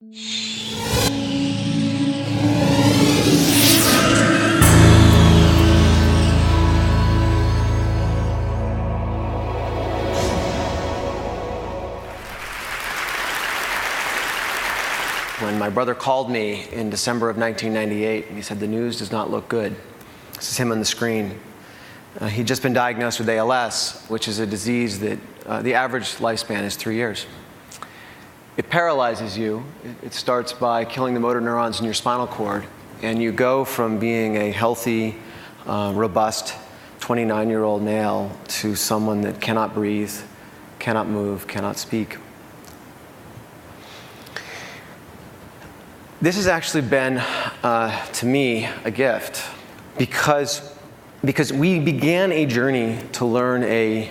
When my brother called me in December of 1998, and he said, "The news does not look good." This is him on the screen. He'd just been diagnosed with ALS, which is a disease that the average lifespan is 3 years. It paralyzes you. It starts by killing the motor neurons in your spinal cord, and you go from being a healthy, robust 29-year-old male to someone that cannot breathe, cannot move, cannot speak. This has actually been, to me, a gift because we began a journey to learn a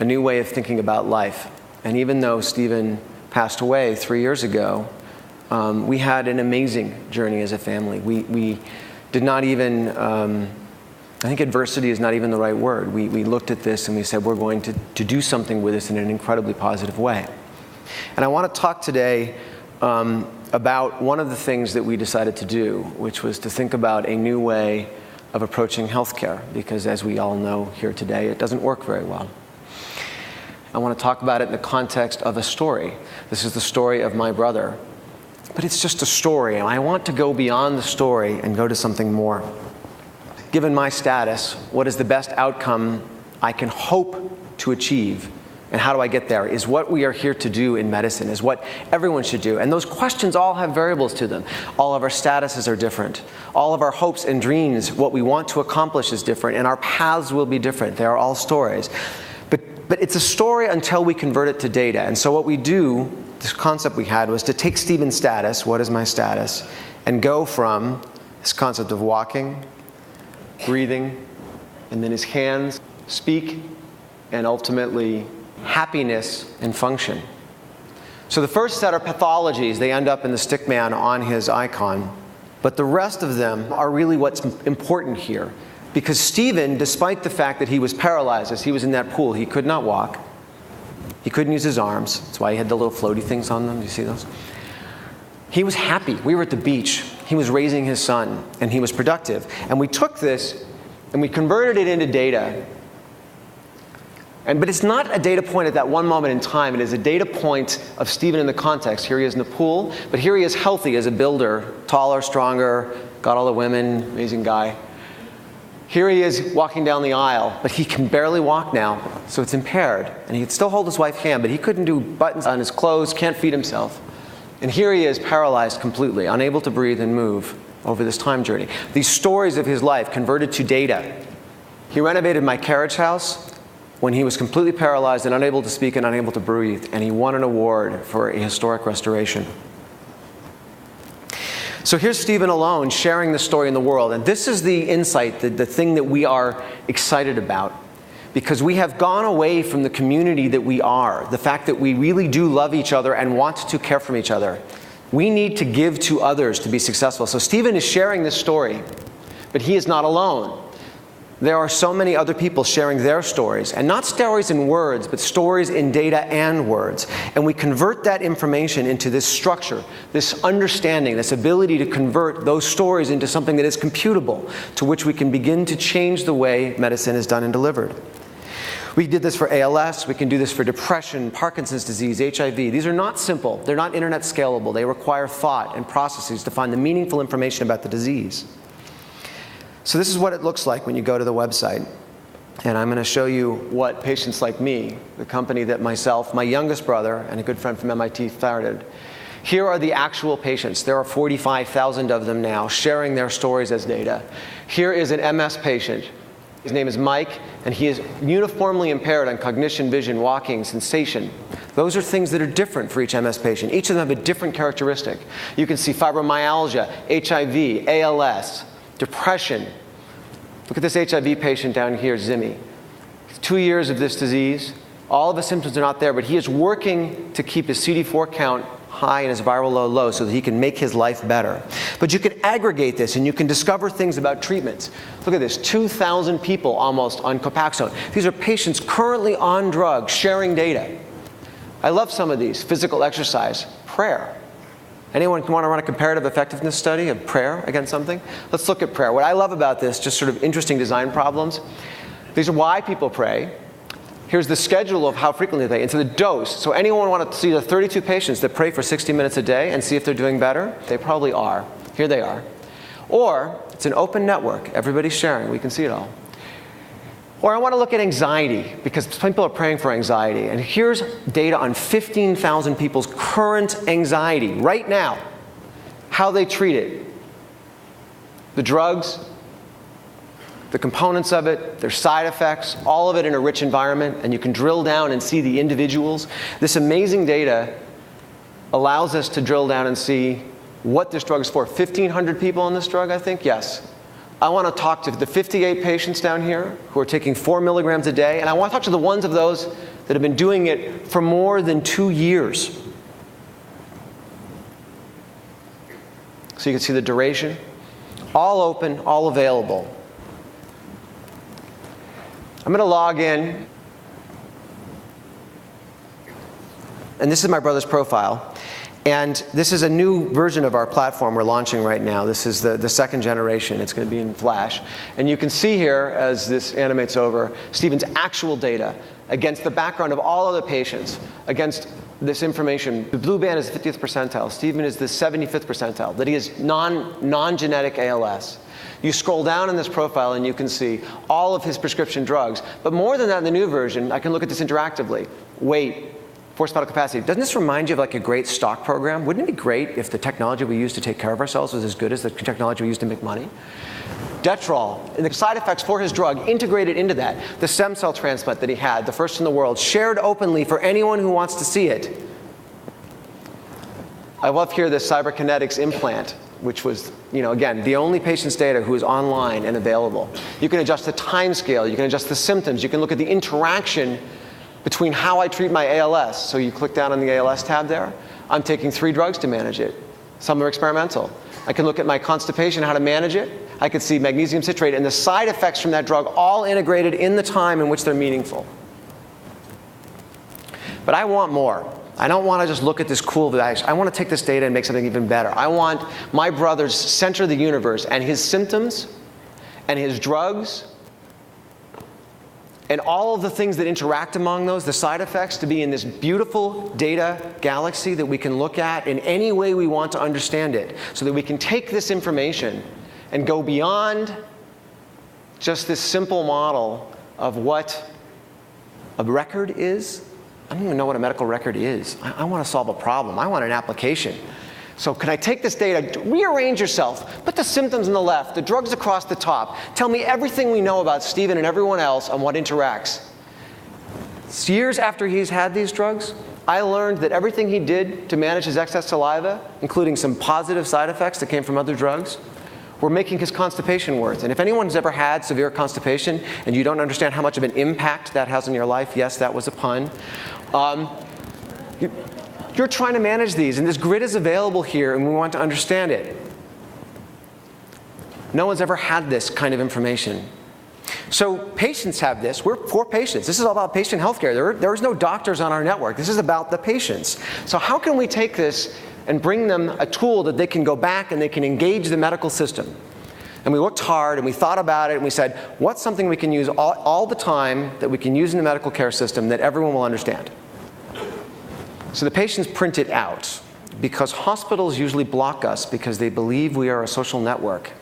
new way of thinking about life. And even though Stephen passed away 3 years ago, we had an amazing journey as a family. We did not even, I think adversity is not even the right word. We looked at this and we said, we're going to do something with this in an incredibly positive way. And I want to talk today about one of the things that we decided to do, which was to think about a new way of approaching healthcare, because as we all know here today, it doesn't work very well. I want to talk about it in the context of a story. This is the story of my brother, but it's just a story, and I want to go beyond the story and go to something more. Given my status, what is the best outcome I can hope to achieve? And how do I get there? Is what we are here to do in medicine, is what everyone should do. And those questions all have variables to them. All of our statuses are different. All of our hopes and dreams, what we want to accomplish is different, and our paths will be different. They are all stories. But it's a story until we convert it to data. And so what we do, this concept we had, was to take Stephen's status, what is my status, and go from this concept of walking, breathing, and then his hands, speak, and ultimately happiness and function. So the first set are pathologies. They end up in the stick man on his icon. But the rest of them are really what's important here. Because Stephen, despite the fact that he was paralyzed as he was in that pool, he could not walk. He couldn't use his arms. That's why he had the little floaty things on them. Do you see those? He was happy. We were at the beach. He was raising his son, and he was productive. And we took this, and we converted it into data. But it's not a data point at that one moment in time. It is a data point of Stephen in the context. Here he is in the pool, but here he is healthy as a builder, taller, stronger, got all the women, amazing guy. Here he is walking down the aisle, but he can barely walk now, so it's impaired. And he could still hold his wife's hand, but he couldn't do buttons on his clothes, can't feed himself. And here he is paralyzed completely, unable to breathe and move over this time journey. These stories of his life converted to data. He renovated my carriage house when he was completely paralyzed and unable to speak and unable to breathe, and he won an award for a historic restoration. So here's Stephen alone sharing the story in the world, and this is the insight, the thing that we are excited about, because we have gone away from the community that we are, the fact that we really do love each other and want to care for each other. We need to give to others to be successful. So Stephen is sharing this story, but he is not alone. There are so many other people sharing their stories, and not stories in words, but stories in data and words. And we convert that information into this structure, this understanding, this ability to convert those stories into something that is computable, to which we can begin to change the way medicine is done and delivered. We did this for ALS, we can do this for depression, Parkinson's disease, HIV. These are not simple, they're not internet scalable. They require thought and processes to find the meaningful information about the disease. So this is what it looks like when you go to the website. And I'm going to show you what patients like me, the company that myself, my youngest brother, and a good friend from MIT started. Here are the actual patients. There are 45,000 of them now sharing their stories as data. Here is an MS patient. His name is Mike, and he is uniformly impaired on cognition, vision, walking, sensation. Those are things that are different for each MS patient. Each of them have a different characteristic. You can see fibromyalgia, HIV, ALS, depression. Look at this HIV patient down here, Zimmy. 2 years of this disease. All of the symptoms are not there, but he is working to keep his CD4 count high and his viral load low so that he can make his life better. But you can aggregate this and you can discover things about treatments. Look at this, 2,000 people almost on Copaxone. These are patients currently on drugs, sharing data. I love some of these. Physical exercise, prayer. Anyone want to run a comparative effectiveness study of prayer against something? Let's look at prayer. What I love about this, just sort of interesting design problems, these are why people pray. Here's the schedule of how frequently they pray. And so the dose. So anyone want to see the 32 patients that pray for 60 minutes a day and see if they're doing better? They probably are. Here they are. Or it's an open network. Everybody's sharing. We can see it all. Or I want to look at anxiety, because some people are praying for anxiety. And here's data on 15,000 people's current anxiety right now, how they treat it. The drugs, the components of it, their side effects, all of it in a rich environment, and you can drill down and see the individuals. This amazing data allows us to drill down and see what this drug is for. 1,500 people on this drug, I think? Yes. I want to talk to the 58 patients down here who are taking 4 milligrams a day, and I want to talk to the ones of those that have been doing it for more than 2 years. So you can see the duration. All open, all available. I'm going to log in. And this is my brother's profile. And this is a new version of our platform we're launching right now. This is the second generation. It's going to be in Flash. And you can see here, as this animates over, Stephen's actual data against the background of all other patients, against this information. The blue band is the 50th percentile. Stephen is the 75th percentile, that he is non-genetic ALS. You scroll down in this profile and you can see all of his prescription drugs. But more than that, in the new version, I can look at this interactively. Weight, forced vital capacity. Doesn't this remind you of like a great stock program? Wouldn't it be great if the technology we use to take care of ourselves was as good as the technology we use to make money? Detrol, and the side effects for his drug integrated into that. The stem cell transplant that he had, the first in the world, shared openly for anyone who wants to see it. I love here this cyberkinetics implant, which was, again, the only patient's data who is online and available. You can adjust the time scale, you can adjust the symptoms, you can look at the interaction between how I treat my ALS. So you click down on the ALS tab there. I'm taking 3 drugs to manage it. Some are experimental. I can look at my constipation, how to manage it. I can see magnesium citrate and the side effects from that drug all integrated in the time in which they're meaningful. But I want more. I don't want to just look at this cool device. I want to take this data and make something even better. I want my brother's center of the universe and his symptoms and his drugs and all of the things that interact among those, the side effects, to be in this beautiful data galaxy that we can look at in any way we want to understand it, so that we can take this information and go beyond just this simple model of what a record is. I don't even know what a medical record is. I want to solve a problem. I want an application. So can I take this data, rearrange yourself, put the symptoms on the left, the drugs across the top, tell me everything we know about Stephen and everyone else on what interacts. Years after he's had these drugs, I learned that everything he did to manage his excess saliva, including some positive side effects that came from other drugs, were making his constipation worse. And if anyone's ever had severe constipation and you don't understand how much of an impact that has on your life, yes, that was a pun. You're trying to manage these, and this grid is available here, and we want to understand it. No one's ever had this kind of information. So patients have this. We're for patients. This is all about patient healthcare. There is no doctors on our network. This is about the patients. So how can we take this and bring them a tool that they can go back and they can engage the medical system? And we looked hard, and we thought about it, and we said, what's something we can use all the time that we can use in the medical care system that everyone will understand? So the patients print it out, because hospitals usually block us because they believe we are a social network.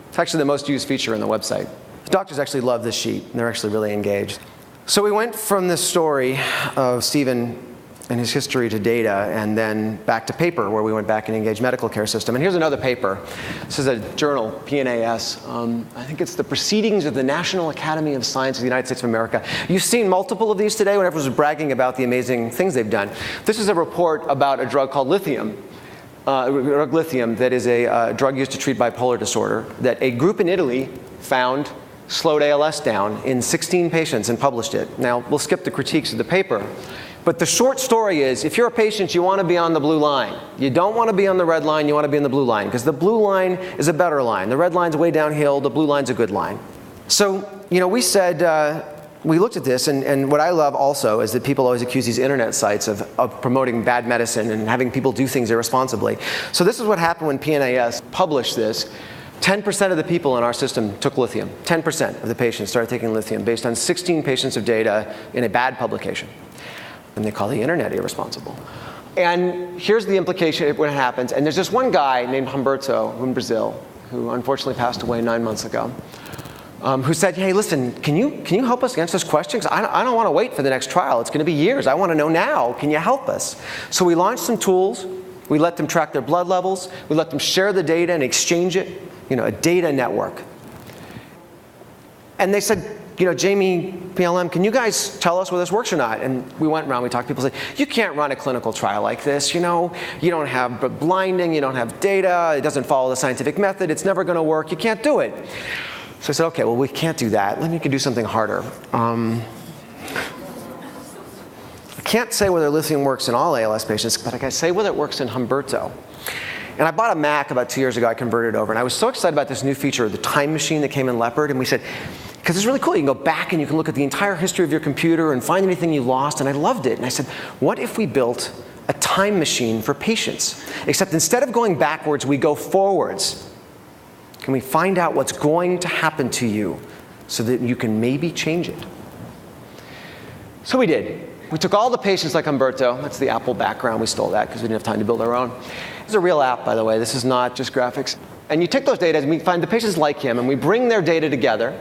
It's actually the most used feature on the website. The doctors actually love this sheet, and they're actually really engaged. So we went from this story of Stephen and his history to data, and then back to paper, where we went back and engaged medical care system. And here's another paper. This is a journal, PNAS. I think it's the Proceedings of the National Academy of Science of the United States of America. You've seen multiple of these today when everyone was bragging about the amazing things they've done. This is a report about a drug called lithium. Lithium, that is a drug used to treat bipolar disorder, that a group in Italy found slowed ALS down in 16 patients and published it. Now, we'll skip the critiques of the paper. But the short story is, if you're a patient, you want to be on the blue line. You don't want to be on the red line, you want to be on the blue line, because the blue line is a better line. The red line's way downhill, the blue line's a good line. So, we said, we looked at this, and what I love also is that people always accuse these internet sites of promoting bad medicine and having people do things irresponsibly. So this is what happened when PNAS published this. 10% of the people in our system took lithium. 10% of the patients started taking lithium based on 16 patients of data in a bad publication. And they call the internet irresponsible. And here's the implication of what happens. And there's this one guy named Humberto in Brazil, who unfortunately passed away 9 months ago, who said, hey, listen, can you help us answer this question? Because I don't want to wait for the next trial. It's going to be years. I want to know now. Can you help us? So we launched some tools. We let them track their blood levels. We let them share the data and exchange it, a data network. And they said, Jamie, PLM, can you guys tell us whether this works or not? And we went around, we talked to people, said, you can't run a clinical trial like this, you don't have blinding, you don't have data, it doesn't follow the scientific method, it's never going to work, you can't do it. So I said, okay, well, we can't do that. Let me do something harder. I can't say whether lithium works in all ALS patients, but I can say whether it works in Humberto. And I bought a Mac about 2 years ago, I converted it over, and I was so excited about this new feature, the time machine that came in Leopard, and we said, because it's really cool, you can go back and you can look at the entire history of your computer and find anything you lost, and I loved it. And I said, what if we built a time machine for patients? Except instead of going backwards, we go forwards. Can we find out what's going to happen to you so that you can maybe change it? So we did. We took all the patients like Humberto. That's the Apple background. We stole that because we didn't have time to build our own. It's a real app, by the way. This is not just graphics. And you take those data and we find the patients like him, and we bring their data together,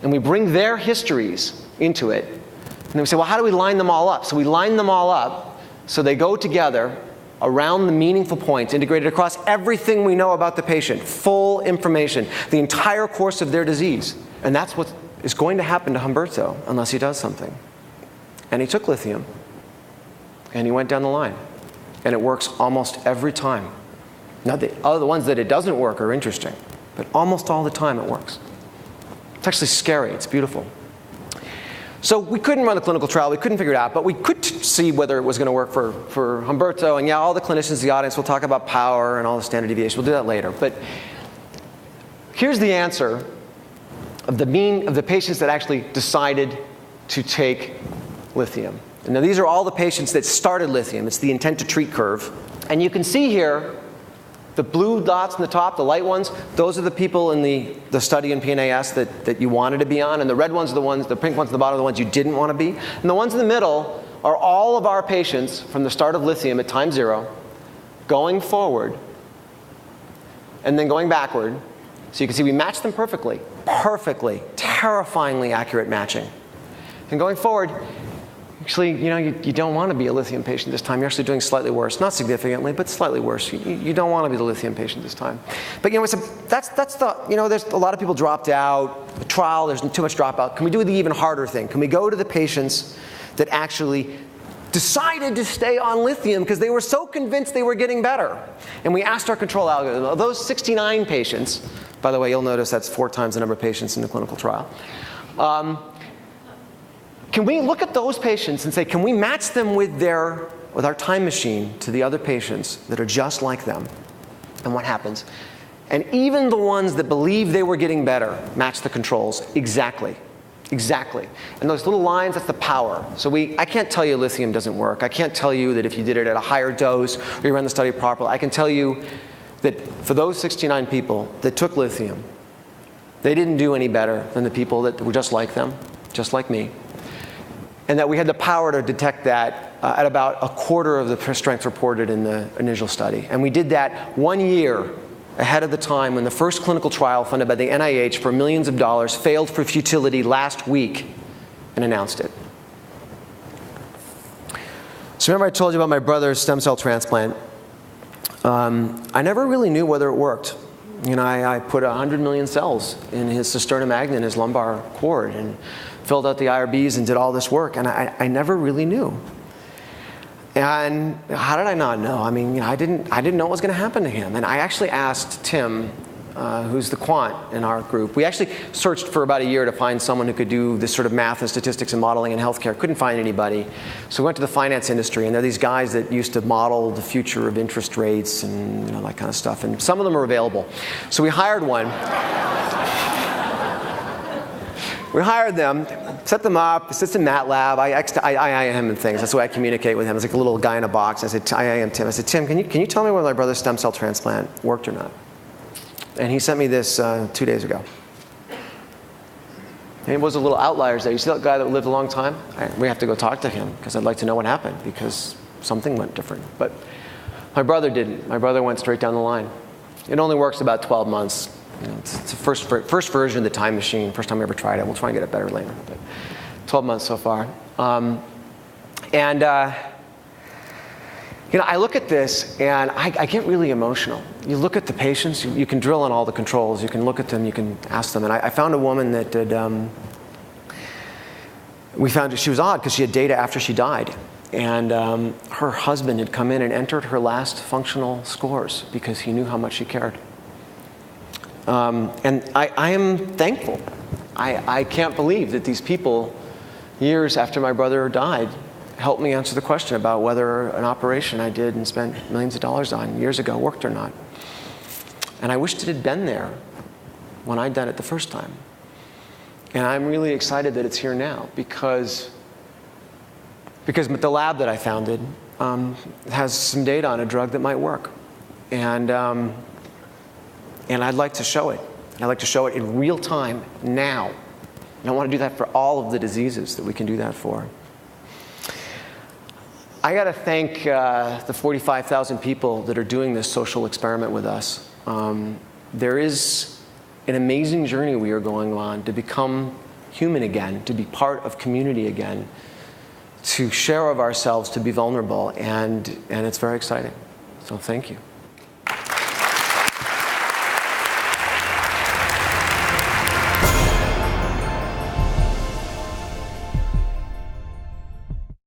and we bring their histories into it. And then we say, well, how do we line them all up? So we line them all up so they go together around the meaningful points, integrated across everything we know about the patient, full information, the entire course of their disease. And that's what is going to happen to Humberto unless he does something. And he took lithium, and he went down the line. And it works almost every time. Now, the other ones that it doesn't work are interesting, but almost all the time it works. It's actually scary. It's beautiful. So we couldn't run the clinical trial. We couldn't figure it out, but we could see whether it was going to work for Humberto. And yeah, all the clinicians in the audience will talk about power and all the standard deviation. We'll do that later. But here's the answer of the patients that actually decided to take lithium. And now these are all the patients that started lithium. It's the intent to treat curve. And you can see here the blue dots in the top, the light ones, those are the people in the study in PNAS that you wanted to be on, and the red ones are the ones, the pink ones at the bottom are the ones you didn't want to be. And the ones in the middle are all of our patients from the start of lithium at time 0, going forward, and then going backward. So you can see we matched them perfectly, terrifyingly accurate matching. And going forward, actually, you don't want to be a lithium patient this time. You're actually doing slightly worse. Not significantly, but slightly worse. You don't want to be the lithium patient this time. But that's the, there's a lot of people dropped out. The trial, there's too much dropout. Can we do the even harder thing? Can we go to the patients that actually decided to stay on lithium because they were so convinced they were getting better? And we asked our control algorithm, of those 69 patients, by the way, you'll notice that's 4 times the number of patients in the clinical trial. Can we look at those patients and say, can we match them with our time machine to the other patients that are just like them? And what happens? And even the ones that believe they were getting better match the controls exactly. Exactly. And those little lines, that's the power. So I can't tell you lithium doesn't work. I can't tell you that if you did it at a higher dose or you ran the study properly. I can tell you that for those 69 people that took lithium, they didn't do any better than the people that were just like them, just like me. And that we had the power to detect that at about a quarter of the strength reported in the initial study. And we did that 1 year ahead of the time when the first clinical trial funded by the NIH for millions of dollars failed for futility last week and announced it. So remember I told you about my brother's stem cell transplant. I never really knew whether it worked. I put 100 million cells in his cisterna magna in his lumbar cord and filled out the IRBs and did all this work, and I never really knew. And how did I not know? I didn't know what was going to happen to him. And I actually asked Tim, who's the quant in our group. We actually searched for about a year to find someone who could do this sort of math and statistics and modeling in healthcare. Couldn't find anybody. So we went to the finance industry, and there are these guys that used to model the future of interest rates and that kind of stuff. And some of them are available. So we hired one. We hired them, set them up, sits in MATLAB. I him and things. That's the way I communicate with him. It's like a little guy in a box. I said, I am Tim. I said, Tim, can you tell me whether my brother's stem cell transplant worked or not? And he sent me this 2 days ago. And it was a little outliers there. You see that guy that lived a long time? We have to go talk to him because I'd like to know what happened because something went different. But my brother didn't. My brother went straight down the line. It only works about 12 months. You know, it's the first version of the time machine. First time we ever tried it. We'll try and get it better later. But 12 months so far. You know, I look at this and I get really emotional. You look at the patients. You can drill on all the controls. You can look at them. You can ask them. And I found a woman that did. We found she was odd because she had data after she died. And her husband had come in and entered her last functional scores because he knew how much she cared. And I am thankful. I can't believe that these people, years after my brother died, helped me answer the question about whether an operation I did and spent millions of dollars on years ago worked or not. And I wished it had been there when I'd done it the first time. And I'm really excited that it's here now because the lab that I founded has some data on a drug that might work. And I'd like to show it. And I'd like to show it in real time now. And I want to do that for all of the diseases that we can do that for. I got to thank the 45,000 people that are doing this social experiment with us. There is an amazing journey we are going on to become human again, to be part of community again, to share of ourselves, to be vulnerable, and it's very exciting. So thank you.